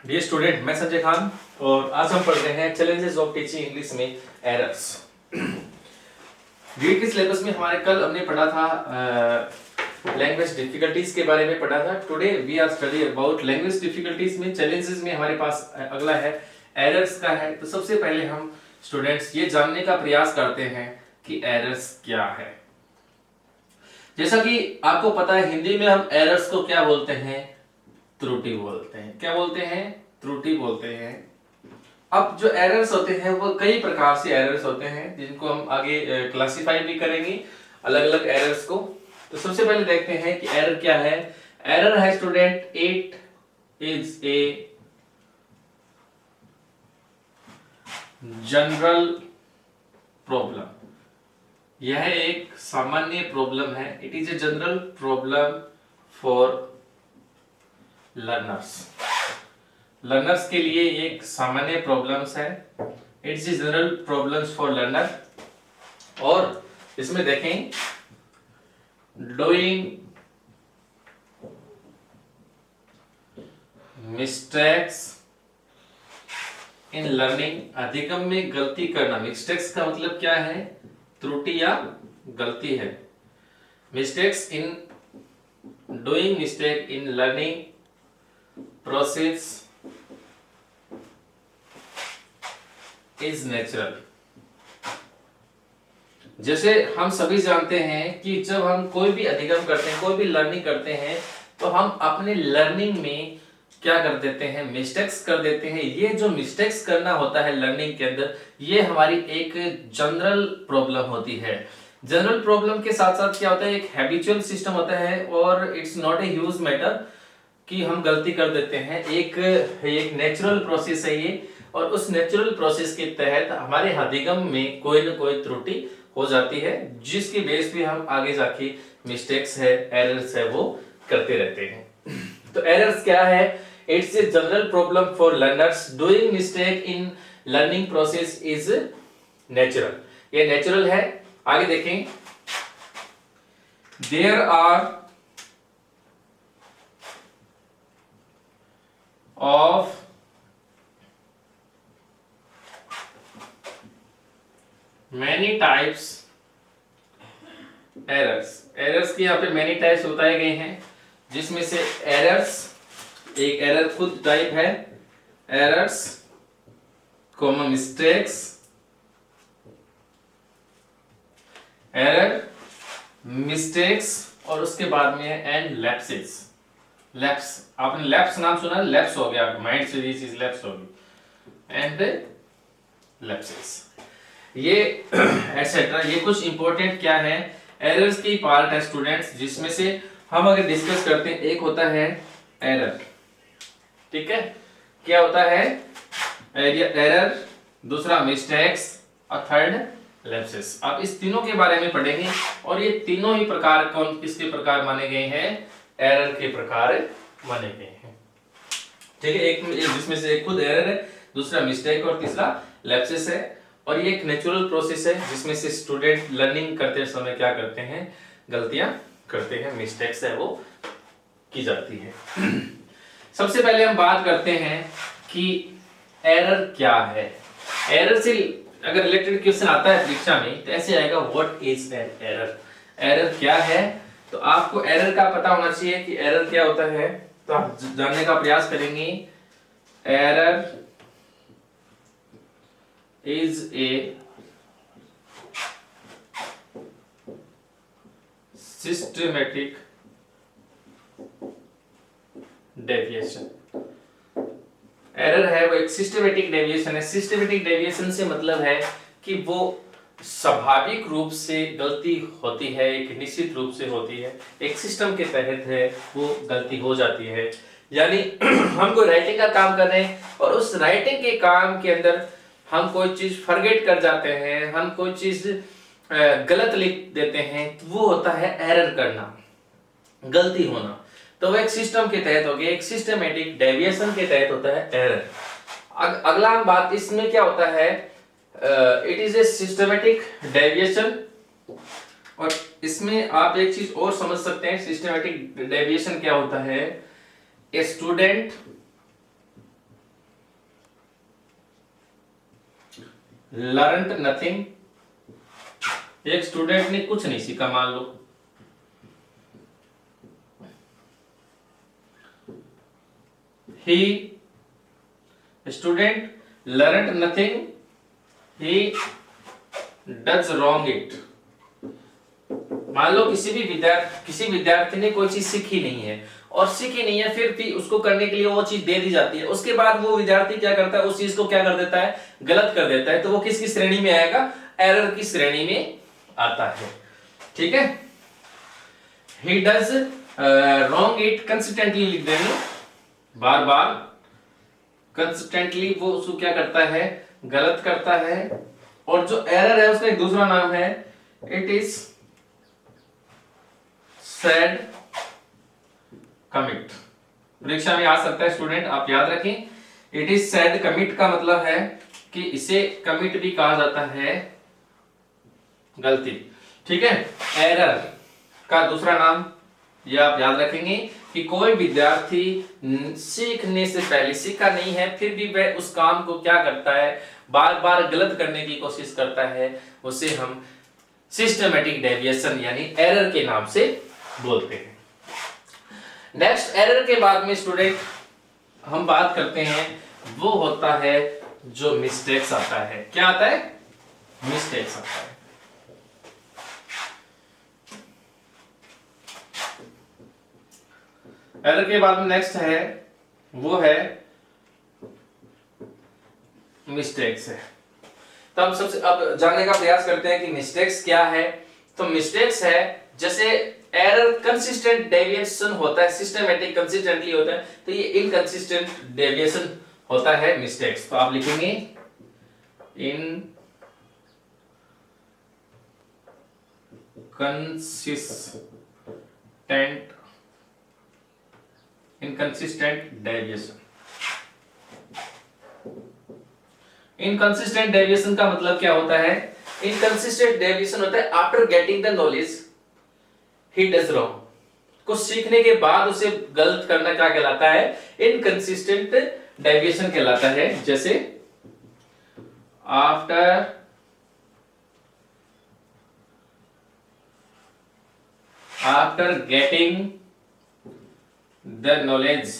Dear student, मैं संजय खान और आज हम पढ़ रहे हैं चैलेंजेस ऑफ टीचिंग इंग्लिश में एरर्स। डीएड के सिलेबस में हमारे कल हमने पढ़ा था लैंग्वेज डिफिकल्टीज के बारे में पढ़ा था। Today we are study about language difficulties में चैलेंजेस में हमारे पास अगला है एरर्स का है। तो सबसे पहले हम स्टूडेंट्स ये जानने का प्रयास करते हैं कि एरर्स क्या है। जैसा कि आपको पता है, हिंदी में हम एरर्स को क्या बोलते हैं? त्रुटि बोलते हैं। क्या बोलते हैं? त्रुटि बोलते हैं। अब जो एरर्स होते हैं वो कई प्रकार से एरर्स होते हैं जिनको हम आगे क्लासिफाई भी करेंगे अलग अलग एरर्स को। तो सबसे पहले देखते हैं कि एरर क्या है। एरर है student, it is a general problem. यह एक सामान्य प्रॉब्लम है। It is a general problem for learners के लिए एक सामान्य प्रॉब्लम्स है। It's general problems for learner. और इसमें देखें, डूइंग मिस्टेक्स इन लर्निंग, अधिगम में गलती करना। मिस्टेक्स का मतलब क्या है? त्रुटि या गलती है। Mistakes in doing mistake in learning process is natural. जैसे हम सभी जानते हैं कि जब हम कोई भी अधिगम करते हैं, कोई भी लर्निंग करते हैं, तो हम अपने लर्निंग में क्या कर देते हैं? मिस्टेक्स कर देते हैं। ये जो मिस्टेक्स करना होता है लर्निंग के अंदर, ये हमारी एक जनरल प्रॉब्लम होती है। जनरल प्रॉब्लम के साथ साथ क्या होता है? एक हैबिचुअल सिस्टम होता है और it's not a huge matter कि हम गलती कर देते हैं। एक नेचुरल प्रोसेस है ये, और उस नेचुरल प्रोसेस के तहत हमारे अधिगम में कोई न कोई त्रुटि हो जाती है, जिसकी बेस पे हम आगे जाके मिस्टेक्स है, एरर्स है, वो करते रहते हैं। तो एरर्स क्या है? It's a general problem for learners. Doing mistake in learning process is natural. ये नेचुरल है। आगे देखें, there are of many types errors के यहाँ पे मैनी टाइप्स बताए गए हैं, जिसमें से एरर्स, एक एरर खुद टाइप है, errors comma mistakes, error, mistakes, और उसके बाद में है एंड लैप्सेस। लैप्स, आपने लैप्स नाम सुना? लैप्स हो गया, माइंड से ये चीज लैप्स होगी। एंड लैप्सेस, ये एटसेट्रा, ये कुछ इंपॉर्टेंट क्या है एरर्स की पार्ट है स्टूडेंट्स, जिसमें से हम अगर डिस्कस करते हैं, एक होता है एरर। ठीक है, क्या होता है? एरर, दूसरा मिस्टेक्स, और थर्ड लैप्सेस। आप इस तीनों के बारे में पढ़ेंगे, और ये तीनों ही प्रकार कौन किसके प्रकार माने गए हैं? एरर के प्रकार माने गए हैं। ठीक है, एक जिसमें से एक खुद एरर है, दूसरा मिस्टेक, और तीसरा लैप्सेस है। और ये एक नेचुरल प्रोसेस है जिसमें से स्टूडेंट लर्निंग करते समय क्या करते हैं? गलतियां करते हैं, मिस्टेक्स है वो की जाती है। सबसे पहले हम बात करते हैं कि एरर क्या है। एरर से अगर रिलेटेड क्वेश्चन आता है परीक्षा में, तो ऐसे आएगा, what is an error? Error क्या है? तो आपको एरर का पता होना चाहिए कि एरर क्या होता है, तो आप जानने का प्रयास करेंगे। Error is a systematic deviation। Error है वो एक सिस्टमेटिक डेविएशन है। सिस्टमेटिक डेविएशन से मतलब है कि वो स्वाभाविक रूप से गलती होती है, एक निश्चित रूप से होती है, एक सिस्टम के तहत है, वो गलती हो जाती है। यानी हम कोई राइटिंग का काम कर रहे हैं और उस राइटिंग के काम के अंदर हम कोई चीज फॉरगेट कर जाते हैं, हम कोई चीज गलत लिख देते हैं, तो वो होता है एरर करना, गलती होना। तो वो एक सिस्टम के तहत हो गया, एक सिस्टमेटिक डेविएशन के तहत होता है एरर। अगला बात इसमें क्या होता है? It is a systematic deviation. और इसमें आप एक चीज और समझ सकते हैं, सिस्टमेटिक डेविएशन क्या होता है? ए स्टूडेंट लर्नड नथिंग, एक स्टूडेंट ने कुछ नहीं सीखा मान लो, he student learned nothing, he does wrong it. मान लो किसी विद्यार्थी ने कोई चीज सीखी नहीं है और सीखी नहीं है, फिर भी उसको करने के लिए वो चीज दे दी जाती है, उसके बाद वो विद्यार्थी क्या करता है, उस चीज को क्या कर देता है, गलत कर देता है, तो वो किसकी श्रेणी में आएगा, एरर की श्रेणी में आता है। ठीक है, ही डज रॉन्ग इट कंसिस्टेंटली लिख देंगे, बार बार कंसिस्टेंटली वो उसको क्या करता है, गलत करता है। और जो एरर है उसका एक दूसरा नाम है, इट इज सैड कमिट। परीक्षा में आ सकता है स्टूडेंट, आप याद रखें, इट इज सैड कमिट का मतलब है कि इसे कमिट भी कहा जाता है, गलती। ठीक है, एरर का दूसरा नाम ये आप याद रखेंगे कि कोई विद्यार्थी सीखने से पहले सीखा नहीं है, फिर भी वह उस काम को क्या करता है, बार बार गलत करने की कोशिश करता है, उसे हम सिस्टमैटिक डेविएशन यानी एरर के नाम से बोलते हैं। नेक्स्ट एरर के बाद में स्टूडेंट हम बात करते हैं, वो होता है जो मिस्टेक्स आता है। क्या आता है, मिस्टेक्स आता है। एरर के बाद में नेक्स्ट है, वो है मिस्टेक्स है। तो हम सबसे अब जानने का प्रयास करते हैं कि मिस्टेक्स क्या है। तो मिस्टेक्स है जैसे एरर कंसिस्टेंट डेविएशन होता है, सिस्टमैटिक कंसिस्टेंटली होता है, तो ये इनकंसिस्टेंट डेविएशन होता है मिस्टेक्स। तो आप लिखेंगे इनकंसिस्टेंट डेविएशन। इनकंसिस्टेंट डेविएशन का मतलब क्या होता है, इनकंसिस्टेंट डेविएशन होता है after getting the knowledge he does wrong, कुछ सीखने के बाद उसे गलत करना क्या कहलाता है, इनकंसिस्टेंट डेविएशन कहलाता है। जैसे after getting the knowledge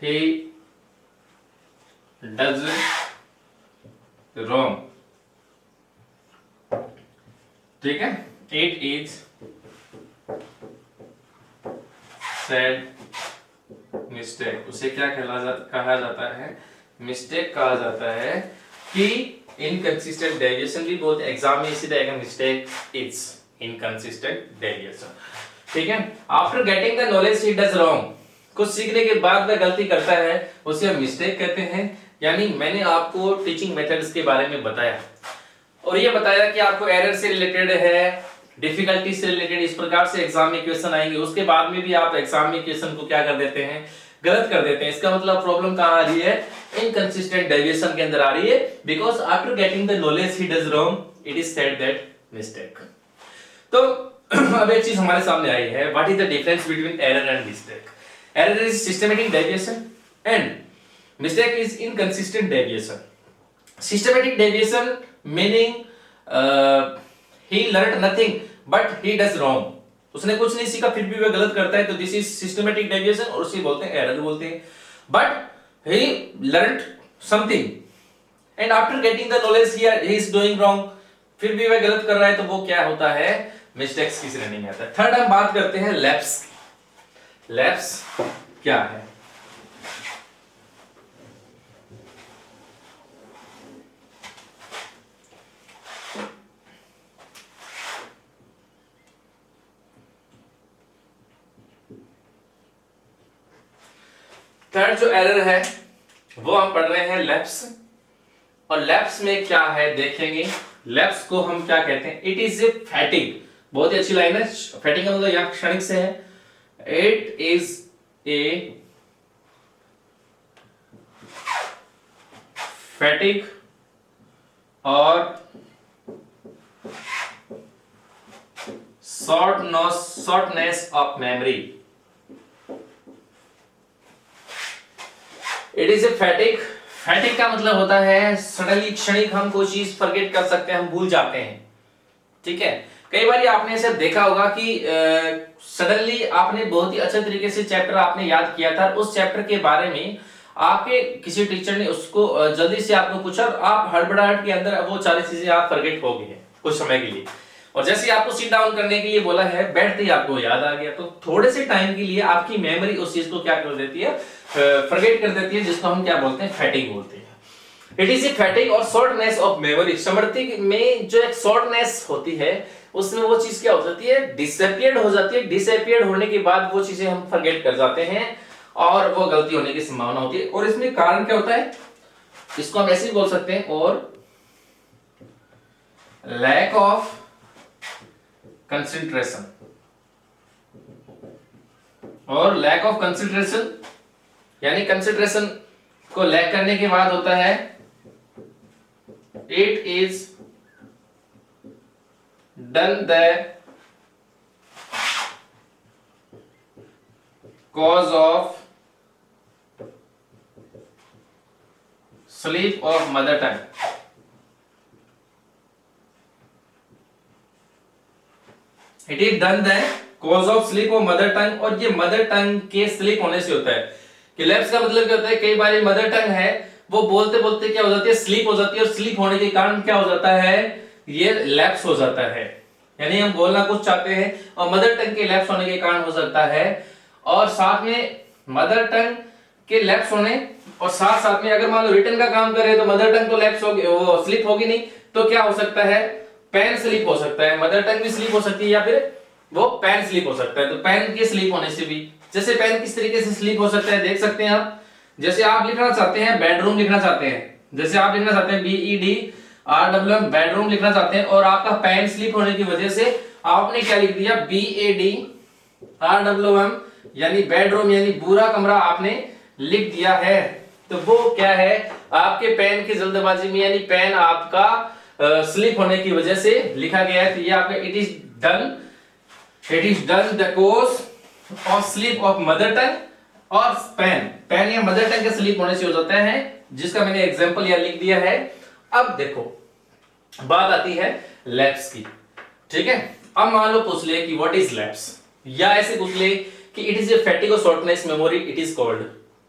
he does wrong। ठीक है, it is said mistake, उसे क्या कहा जाता है, मिस्टेक कहा जाता है। कि इनकंसिस्टेंट डेविएशन भी बोलते हैं, एग्जाम में इसी रहेगा, मिस्टेक इज इनकंसिस्टेंट डेविएशन। ठीक है, after getting the knowledge he does wrong, कुछ सीखने के बाद वह गलती करता है, उसे हम मिस्टेक कहते हैं। यानी मैंने आपको टीचिंग मेथड्स के बारे में बताया और ये बताया कि आपको एरर से रिलेटेड है, डिफिकल्टी से रिलेटेड, इस प्रकार से एग्जाम में क्वेश्चन आएंगे। उसके बाद में भी आप एग्जाम में क्वेश्चन को क्या कर देते हैं, गलत कर देते हैं। इसका मतलब प्रॉब्लम कहां आ रही है, इनकंसिस्टेंट डेविएशन के अंदर आ रही है। Because after getting the knowledge he does wrong, it is said that mistake. तो अब एक चीज हमारे सामने आई है, what is the difference between error and mistake. Error is systematic deviation and mistake is inconsistent deviation। systematic deviation meaning he learned nothing but he does wrong, उसने कुछ नहीं सीखा फिर भी वह गलत करता है, तो दिस इज सिस्टमैटिक डेविएशन और उसे बोलते हैं एरर बोलते हैं। But he learned something and after getting the knowledge he is doing wrong, फिर भी वह गलत कर रहा है, तो वो क्या होता है, मिस्टेक्स की श्रेणी में आता है। थर्ड हम बात करते हैं लैप्स। लैप्स क्या है, थर्ड जो एरर है वो हम पढ़ रहे हैं लैप्स। और लैप्स में क्या है देखेंगे, लैप्स को हम क्या कहते हैं, इट इज ए फैटिग। बहुत ही अच्छी लाइन है, फैटिग का मतलब यहां क्षणिक से है। इट इज ए फैटिग और shortness of memory. It is a फैटिक। फैटिक का मतलब होता है सडनली, क्षणिक हम कोई चीज फॉरगेट कर सकते हैं, हम भूल जाते हैं। ठीक है, कई बार आपने ऐसे देखा होगा कि सडनली आपने बहुत ही अच्छे तरीके से चैप्टर आपने याद किया था, उस चैप्टर के बारे में आपके किसी टीचर ने उसको जल्दी से आपको पूछा और आप हड़बड़ाहट के अंदर वो सारी चीजें आप फॉरगेट हो गए हैं कुछ समय के लिए, और जैसे ही आपको सिट डाउन करने के लिए बोला है, बैठते ही आपको याद आ गया, तो थोड़े से टाइम के लिए आपकी मेमोरी उस चीज को क्या कर देती है, फॉरगेट कर देती है, जिसको हम क्या बोलते हैं, फैटिग बोलते हैं। इट इज ए फैटिग और शॉर्टनेस ऑफ मेमोरी। स्मृति में जो एक शॉर्टनेस होती है, उसमें वो चीज क्या हो जाती है, डिसअपियर्ड हो जाती है। डिसअपियर्ड होने के बाद वो चीजें हम फॉरगेट कर जाते हैं और वो गलती होने की संभावना होती है। और इसमें कारण क्या होता है, इसको हम ऐसे ही बोल सकते हैं, और लैक ऑफ कंसंट्रेशन। और लैक ऑफ कंसंट्रेशन यानी कंसंट्रेशन को लैक करने के बाद होता है, it is done the cause of sleep of mother tongue. It is done the cause of sleep of mother tongue, और ये मदर टंग के स्लीप होने से होता है। कि लैप्स का मतलब क्या होता है, कई बार ये मदर टंग है वो बोलते बोलते क्या हो जाती है, स्लीप हो जाती है, और स्लीप होने के कारण क्या हो जाता है, ये लैप्स हो जाता है। यानी हम बोलना कुछ चाहते हैं और मदर टंग के लैप्स होने के कारण हो सकता है, और साथ में मदर टंग के लैप्स होने और साथ साथ में अगर मान लो रिटन का काम करे तो मदर टंग तो लैप्स होगी, वो स्लिप होगी नहीं, तो क्या हो सकता है, पेन स्लिप हो सकता है। मदर टंग भी स्लिप हो सकती है या फिर वो पेन स्लिप हो सकता है। तो पेन के स्लिप होने से भी, जैसे पेन किस तरीके से स्लिप हो सकता है देख सकते हैं आप। जैसे आप लिखना चाहते हैं बेडरूम लिखना चाहते हैं, जैसे आप लिखना चाहते हैं BEDROOM बेडरूम लिखना चाहते हैं, और आपका पेन स्लिप होने की वजह से आपने क्या लिख दिया, BADROOM यानी बेडरूम यानी पूरा कमरा आपने लिख दिया है। तो वो क्या है, आपके पेन की जल्दबाजी में, यानी पेन आपका स्लिप होने की वजह से लिखा गया है। तो ये आपका it is done the course of slip of mother tongue, और पेन या मदर टंग के स्लिप होने से हो जाता है, जिसका मैंने एग्जांपल यहां लिख दिया है। अब देखो बात आती है लैप्स की। ठीक है, अब मान लो पूछ ले कि व्हाट इज लैप्स, या ऐसे पूछ ले कि इट इज ए फैटिग और shortness memory it is called.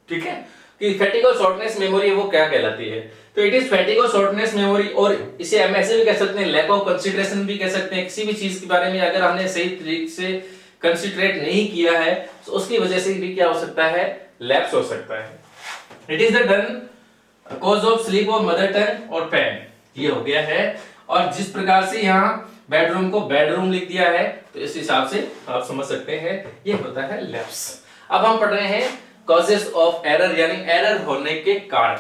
ठीक है, कि फैटिग और शॉर्टनेस मेमोरी वो क्या कहलाती है, तो इट इज फैटिग और शॉर्टनेस मेमोरी, और इसे हम ऐसे भी कह सकते हैं, लैक ऑफ कंसीडरेशन भी कह सकते हैं। किसी भी चीज के बारे में अगर हमने सही तरीके से कंसीडरेट नहीं किया है तो उसकी वजह से भी क्या हो सकता है, लैप्स हो सकता है। It is the done cause of sleep of mother tongue और पेन, ये हो गया है। और जिस प्रकार से यहाँ बेडरूम को बेडरूम लिख दिया है, तो इस हिसाब से आप समझ सकते हैं ये होता है लैप्स। अब हम पढ़ रहे हैं कॉजेस ऑफ एरर, यानी एरर होने के कारण।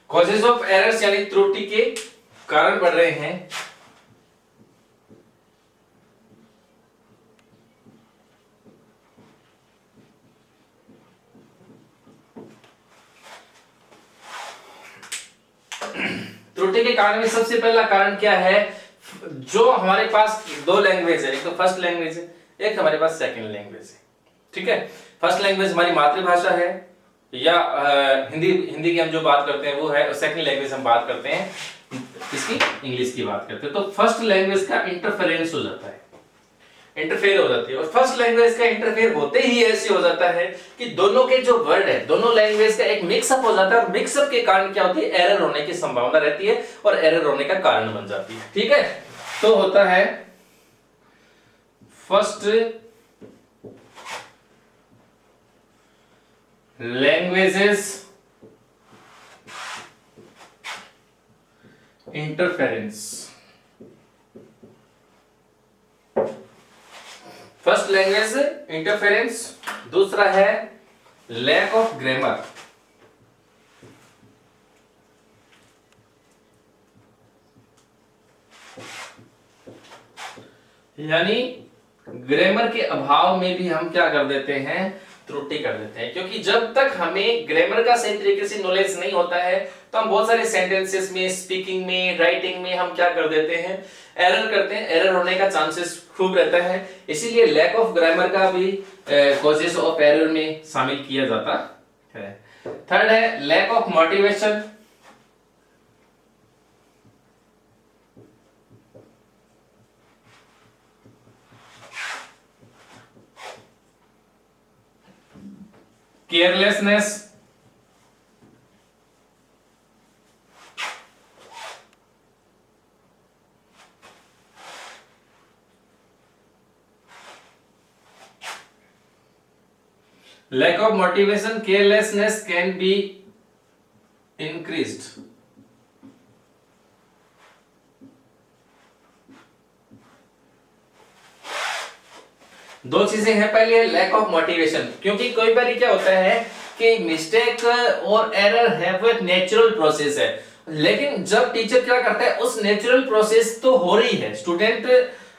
कॉजेस ऑफ एरर्स यानी त्रुटि के कारण बढ़ रहे हैं। त्रुटि के कारण में सबसे पहला कारण क्या है, जो हमारे पास दो लैंग्वेज है, एक तो फर्स्ट लैंग्वेज है, एक हमारे पास सेकंड लैंग्वेज है। ठीक है, फर्स्ट लैंग्वेज हमारी मातृभाषा है या हिंदी की हम जो बात करते हैं वो है, और सेकंड लैंग्वेज हम बात करते हैं इसकी, इंग्लिश की बात करते हैं। तो फर्स्ट लैंग्वेज का इंटरफेरेंस हो जाता है, इंटरफेयर हो जाती है, और फर्स्ट लैंग्वेज का इंटरफेयर होते ही ऐसे हो जाता है कि दोनों के जो वर्ड है, दोनों लैंग्वेज का एक मिक्सअप हो जाता है, और मिक्सअप के कारण क्या होती है, एरर होने की संभावना रहती है और एरर होने का कारण बन जाती है। ठीक है, तो होता है first languages interference. First language interference, दूसरा है लैक ऑफ ग्रामर। यानी ग्रामर के अभाव में भी हम क्या कर देते हैं, त्रुटि कर देते हैं, क्योंकि जब तक हमें ग्रामर का सही तरीके से नॉलेज नहीं होता है तो हम बहुत सारे सेंटेंसेस में, स्पीकिंग में, राइटिंग में हम क्या कर देते हैं, एरर करते हैं। एरर होने का चांसेस खूब रहता है, इसीलिए लैक ऑफ ग्रामर का भी कॉजेस ऑफ एरर में शामिल किया जाता है। थर्ड है lack of motivation. Carelessness, lack of motivation, carelessness can be increased। दो चीजें हैं, पहले है लैक ऑफ मोटिवेशन, क्योंकि कोई बार क्या होता है कि मिस्टेक और एरर है वो एक नेचुरल प्रोसेस है, लेकिन जब टीचर क्या करता है, उस नेचुरल प्रोसेस तो हो रही है, student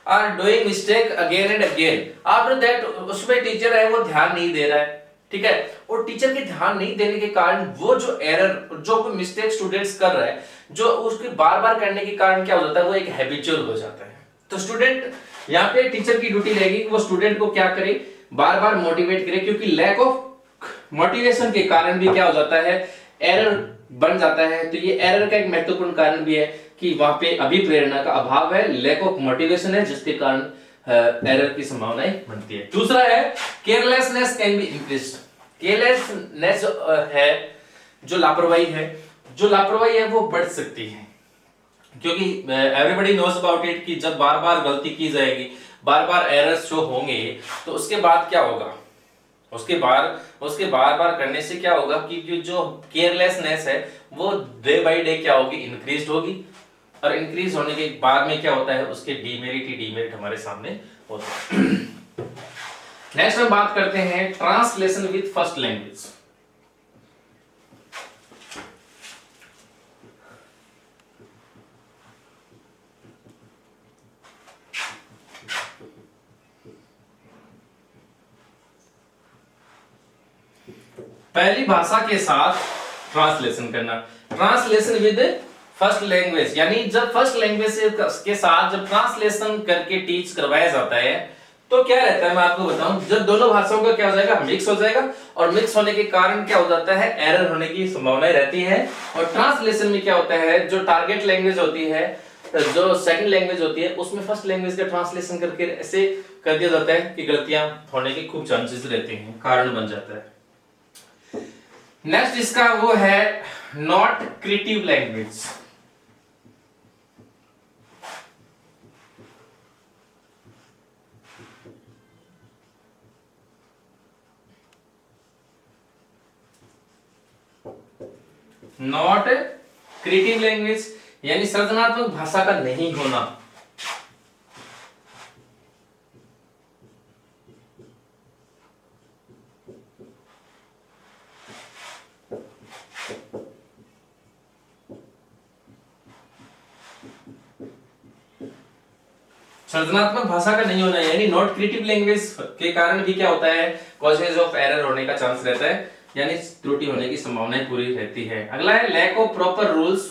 are doing mistake again and again, after that उसमें टीचर है वो ध्यान नहीं दे रहा है, ठीक है, और टीचर के ध्यान नहीं देने के कारण वो जो एरर, जो मिस्टेक स्टूडेंट्स कर रहा है, जो उसके बार बार करने के कारण क्या हो जाता है, वो एक हैबिचुअल हो जाता है। तो स्टूडेंट, यहाँ पे टीचर की ड्यूटी रहेगी कि वो स्टूडेंट को क्या करे, बार बार मोटिवेट करे, क्योंकि लैक ऑफ मोटिवेशन के कारण भी क्या हो जाता है, एरर बन जाता है। तो ये एरर का एक महत्वपूर्ण कारण भी है कि वहां पे अभिप्रेरणा का अभाव है, लैक ऑफ मोटिवेशन है, जिसके कारण एरर की संभावनाएं बनती है। दूसरा है carelessness can be increased. Carelessness है जो लापरवाही है, जो लापरवाही है वो बढ़ सकती है, क्योंकि एवरीबॉडी नोज अबाउट इट कि जब बार बार गलती की जाएगी, बार बार एरर्स जो होंगे, तो उसके बाद क्या होगा, उसके बार बार करने से क्या होगा कि जो केयरलेसनेस है वो डे बाय डे क्या होगी, इंक्रीज होगी, और इंक्रीज होने के बाद में क्या होता है, उसके डीमेरिट हमारे सामने होता है। नेक्स्ट हम बात करते हैं ट्रांसलेशन विद फर्स्ट लैंग्वेज। पहली भाषा के साथ ट्रांसलेशन करना, ट्रांसलेशन विद फर्स्ट लैंग्वेज, यानी जब फर्स्ट लैंग्वेज के साथ जब ट्रांसलेशन करके टीच करवाया जाता है तो क्या रहता है, मैं आपको बताऊं, जब दोनों भाषाओं का क्या हो जाएगा, मिक्स हो जाएगा, और मिक्स होने के कारण क्या हो जाता है, एरर होने की संभावनाएं रहती है। और ट्रांसलेशन में क्या होता है, जो टारगेट लैंग्वेज होती है, जो सेकंड लैंग्वेज होती है, उसमें फर्स्ट लैंग्वेज का ट्रांसलेशन करके ऐसे कर दिया जाता है कि गलतियां होने के खूब चांसेस रहते हैं, कारण बन जाता है। नेक्स्ट इसका वो है not creative language. Not creative language यानी सृजनात्मक भाषा का नहीं होना। सृजनात्मक भाषा का नहीं होना यानी नॉट क्रिएटिव लैंग्वेज के कारण भी क्या होता है, कॉजेज ऑफ एरर होने का चांस रहता है, यानी त्रुटि होने की संभावनाएं पूरी रहती है। अगला है lack of proper rules,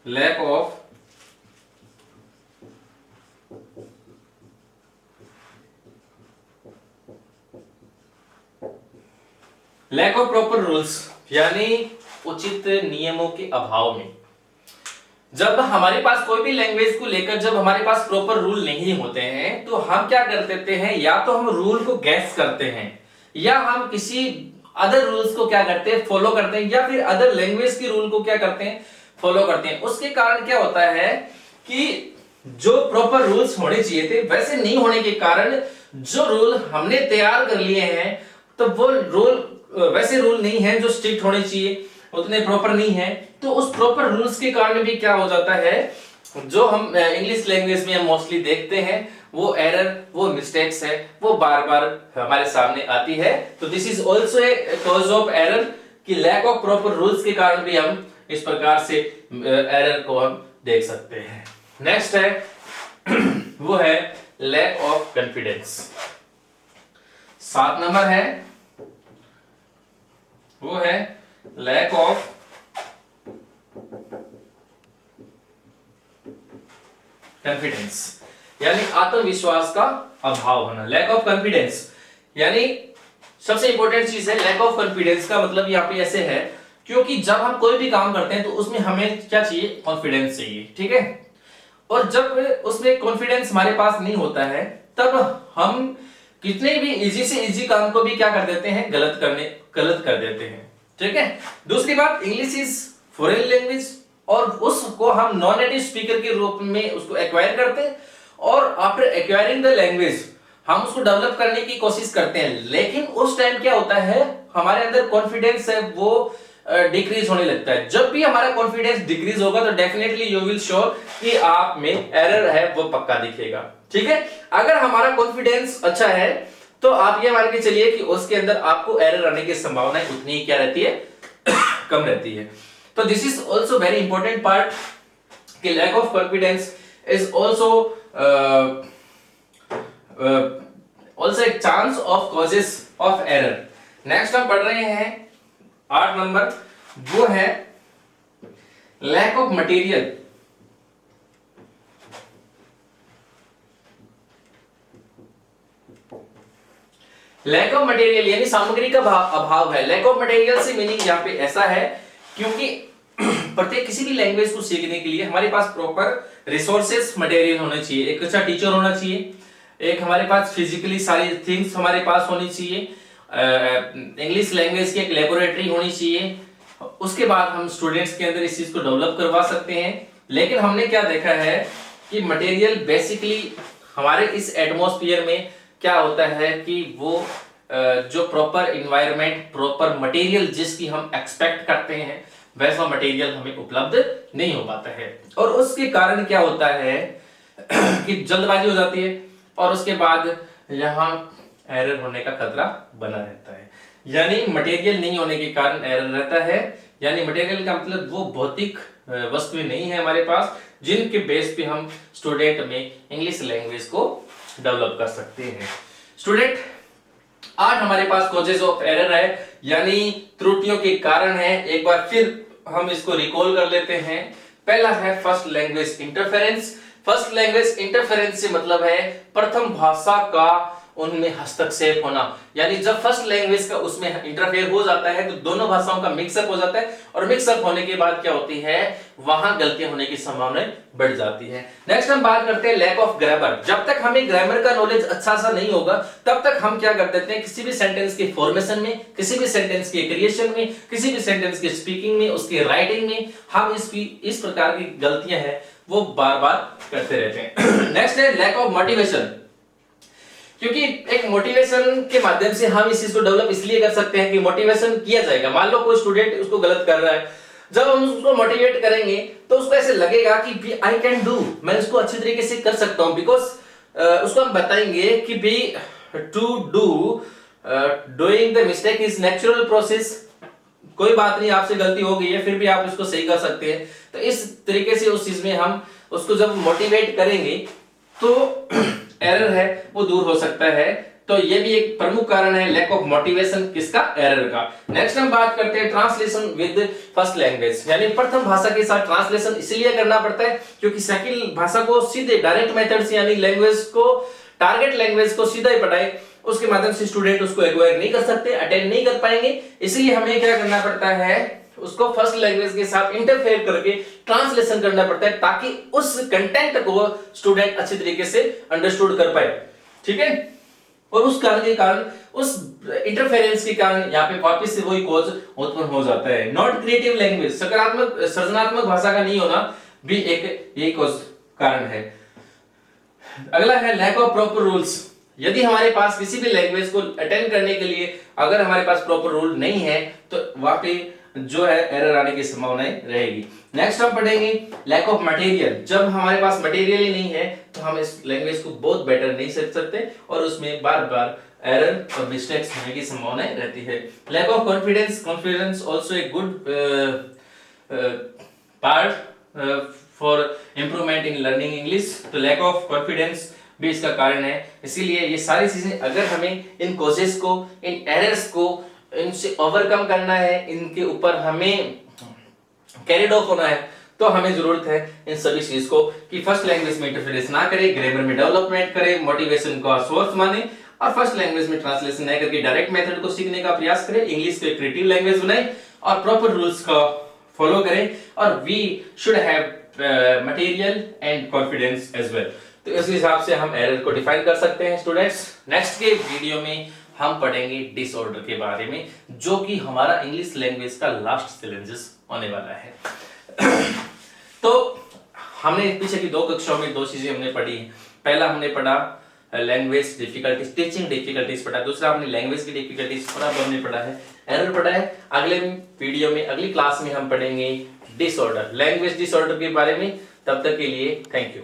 lack of proper rules यानी उचित नियमों के अभाव में। जब हमारे पास कोई भी लैंग्वेज को लेकर जब हमारे पास प्रॉपर रूल नहीं होते हैं तो हम क्या कर देते हैं, या तो हम रूल को गैस करते हैं या हम किसी अदर रूल्स को क्या करते हैं, फॉलो करते हैं, या फिर अदर लैंग्वेज के रूल को क्या करते हैं, फॉलो करते हैं। उसके कारण क्या होता है कि जो प्रॉपर रूल्स होने चाहिए थे वैसे नहीं होने के कारण जो रूल हमने तैयार कर लिए हैं तो वो रूल वैसे रूल नहीं है जो स्ट्रिक्ट होने चाहिए, उतने प्रॉपर नहीं है। तो उस प्रॉपर रूल्स के कारण भी क्या हो जाता है, जो हम इंग्लिश लैंग्वेज में मोस्टली देखते हैं वो एरर, वो मिस्टेक्स है, वो बार बार हमारे सामने आती है। तो this is also a cause of error कि लैक ऑफ प्रॉपर रूल्स के कारण भी हम इस प्रकार से एरर को हम देख सकते हैं। नेक्स्ट है वो है लैक ऑफ कॉन्फिडेंस। 7 नंबर है वो है लैक ऑफ कॉन्फिडेंस, यानी आत्मविश्वास का अभाव होना। लैक ऑफ कॉन्फिडेंस यानी सबसे इंपॉर्टेंट चीज है लैक ऑफ कॉन्फिडेंस का मतलब यहाँ पे ऐसे है, क्योंकि जब हम कोई भी काम करते हैं तो उसमें हमें क्या चाहिए, कॉन्फिडेंस चाहिए, ठीक है। और जब उसमें कॉन्फिडेंस हमारे पास नहीं होता है तब हम कितने भी इजी से इजी काम को भी क्या कर देते हैं, गलत कर देते हैं, ठीक है। दूसरी बात, इंग्लिश इज फॉरेन लैंग्वेज और उसको हम नॉन नेटिव स्पीकर के रूप में उसको एक्वायर करते हैं और आफ्टर एक्वायरिंग द लैंग्वेज हम उसको डेवलप करने की कोशिश करते हैं, लेकिन उस टाइम क्या होता है हमारे अंदर कॉन्फिडेंस है वो डिक्रीज होने लगता है। जब भी हमारा कॉन्फिडेंस डिक्रीज होगा तो डेफिनेटली यू विल श्योर कि आप में एरर है वो पक्का दिखेगा, ठीक है। अगर हमारा कॉन्फिडेंस अच्छा है तो आप ये मान के चलिए कि उसके अंदर आपको एरर आने की संभावना उतनी ही क्या रहती है कम रहती है। तो this is also very important part कि lack of confidence is also also एक chance of causes of error. Next हम पढ़ रहे हैं 8 नंबर, वो है lack of material. Lack of material यानी सामग्री का अभाव है। लैक ऑफ मटेरियल से मीनिंग यहाँ पे ऐसा है क्योंकि प्रत्येक किसी भी लैंग्वेज को सीखने के लिए हमारे पास प्रॉपर रिसोर्सेस मटेरियल होने चाहिए। एक अच्छा टीचर होना चाहिए, एक हमारे पास फिजिकली सारी थिंग्स हमारे पास होनी चाहिए, इंग्लिश लैंग्वेज की एक लेबोरेटरी होनी चाहिए, उसके बाद हम स्टूडेंट्स के अंदर इस चीज को डेवलप करवा सकते हैं। लेकिन हमने क्या देखा है कि मटेरियल बेसिकली हमारे इस एटमॉस्फेयर में क्या होता है कि वो जो प्रॉपर इन्वायरमेंट, प्रॉपर मटेरियल जिसकी हम एक्सपेक्ट करते हैं वैसा मटेरियल हमें उपलब्ध नहीं हो पाता है, और उसके कारण क्या होता है कि जल्दबाजी हो जाती है और उसके बाद यहाँ एरर होने का खतरा बना रहता है। यानी मटेरियल नहीं होने के कारण एरर रहता है, यानी मटेरियल का मतलब वो भौतिक वस्तुएं नहीं है हमारे पास जिनके बेस पे हम स्टूडेंट में इंग्लिश लैंग्वेज को डेवलप कर सकते हैं। स्टूडेंट 8 हमारे पास कॉजेज ऑफ एरर है, यानी त्रुटियों के कारण है। एक बार फिर हम इसको रिकॉल कर लेते हैं। पहला है first language interference. First language interference से मतलब है प्रथम भाषा का उनमें हस्तक्षेप होना, यानी जब फर्स्ट लैंग्वेज का उसमें इंटरफेयर हो जाता है तो दोनों भाषाओं का मिक्सअप हो जाता है, और मिक्सअप होने के बाद क्या होती है वहां गलतियां होने की संभावना बढ़ जाती है। नेक्स्ट हम बात करते हैं लैक ऑफ ग्रामर। जब तक हमें ग्रामर का नॉलेज अच्छा सा नहीं होगा तब तक हम क्या कर देते हैं, किसी भी सेंटेंस के फॉर्मेशन में, किसी भी सेंटेंस के क्रिएशन में, किसी भी सेंटेंस के स्पीकिंग में, उसके राइटिंग में हम इस प्रकार की गलतियां हैं वो बार बार करते रहते हैं। नेक्स्ट है लैक ऑफ मोटिवेशन, क्योंकि एक मोटिवेशन के माध्यम से हम इस चीज को डेवलप इसलिए कर सकते हैं कि मोटिवेशन किया जाएगा। मान लो कोई स्टूडेंट उसको गलत कर रहा है, जब हम उसको मोटिवेट करेंगे तो उसको ऐसे लगेगा कि आई कैन डू, मैं इसको अच्छी तरीके से कर सकता हूं, बिकॉज उसको हम बताएंगे कि भी to do doing the mistake is natural process, कोई बात नहीं आपसे गलती हो गई है फिर भी आप इसको सही कर सकते हैं। तो इस तरीके से उस चीज में हम उसको जब मोटिवेट करेंगे तो एरर है वो दूर हो सकता है। तो ये भी एक प्रमुख कारण है लैक ऑफ मोटिवेशन, किसका, एरर का। नेक्स्ट हम बात करते हैं ट्रांसलेशन विद फर्स्ट लैंग्वेज, यानी प्रथम भाषा के साथ ट्रांसलेशन इसलिए करना पड़ता है क्योंकि सेकंड भाषा को सीधे डायरेक्ट मेथड से यानी लैंग्वेज को, टारगेट लैंग्वेज को सीधा ही पढ़ाए, उसके माध्यम से स्टूडेंट उसको एक्वायर नहीं कर सकते, अटेंड नहीं कर पाएंगे। इसलिए हमें क्या करना पड़ता है, उसको फर्स्ट लैंग्वेज के साथ इंटरफेयर करके ट्रांसलेशन करना पड़ता है ताकि उस कंटेंट को स्टूडेंट अच्छी तरीके से अंडरस्टूड कर पाए, ठीक है। और उस कारण के कारण, उस इंटरफेरेंस के कारण यहाँ पे वापस से वही कॉज उत्पन्न हो जाता है। नॉट क्रिएटिव लैंग्वेज, सकारात्मक सृजनात्मक भाषा का नहीं होना भी एक यही कॉज कारण है। अगला है लैक ऑफ प्रॉपर रूल्स। यदि हमारे पास किसी भी लैंग्वेज को अटेंड करने के लिए अगर हमारे पास प्रॉपर रूल नहीं है तो वहां पे जो है एरर आने की संभावनाएं रहेगी। नेक्स्ट हम पढ़ेंगे लैक ऑफ मटेरियल। जब हमारे पास मटेरियल ही नहीं है तो हम इस लैंग्वेज को बहुत बेटर नहीं सीख सकते और उसमें बार बार एरर और मिस्टेक्स होने की संभावनाएं रहती है। Lack of confidence, confidence also a good part for improvement in learning English, तो लैक ऑफ कॉन्फिडेंस भी इसका कारण है। इसीलिए ये सारी चीजें अगर हमें इन कॉजेस को, इन एरर्स को, इनसे ओवरकम करना है, इनके ऊपर हमें कैरिड ऑफ होना है, तो हमें जरूरत है इन सभी चीज को कि फर्स्ट लैंग्वेज में इंटरफेरेंस ना करें, ग्रामर में डेवलपमेंट करें, मोटिवेशन का सोर्स माने, और फर्स्ट लैंग्वेज में ट्रांसलेशन नहीं करके डायरेक्ट मेथड को सीखने का प्रयास करें, इंग्लिश को एक क्रिएटिव लैंग्वेज बनाएं और प्रॉपर रूल्स का फॉलो करें, और we should have material and confidence as well. तो इस हिसाब से हम एरर को डिफाइन कर सकते हैं स्टूडेंट्स। नेक्स्ट के वीडियो में हम पढ़ेंगे डिसऑर्डर के बारे में, जो कि हमारा इंग्लिश लैंग्वेज का लास्ट चैलेंजेस होने वाला है। तो हमने पीछे की 2 कक्षाओं में 2 चीजें हमने पढ़ी। पहला हमने पढ़ा लैंग्वेज डिफिकल्टीज, टीचिंग डिफिकल्टीज पढ़ा, दूसरा हमने लैंग्वेज की डिफिकल्टीज पढ़ा, अब हमने पढ़ा है एरर पढ़ा है। अगले वीडियो में, अगली क्लास में हम पढ़ेंगे डिसऑर्डर, लैंग्वेज डिसऑर्डर के बारे में। तब तक के लिए थैंक यू।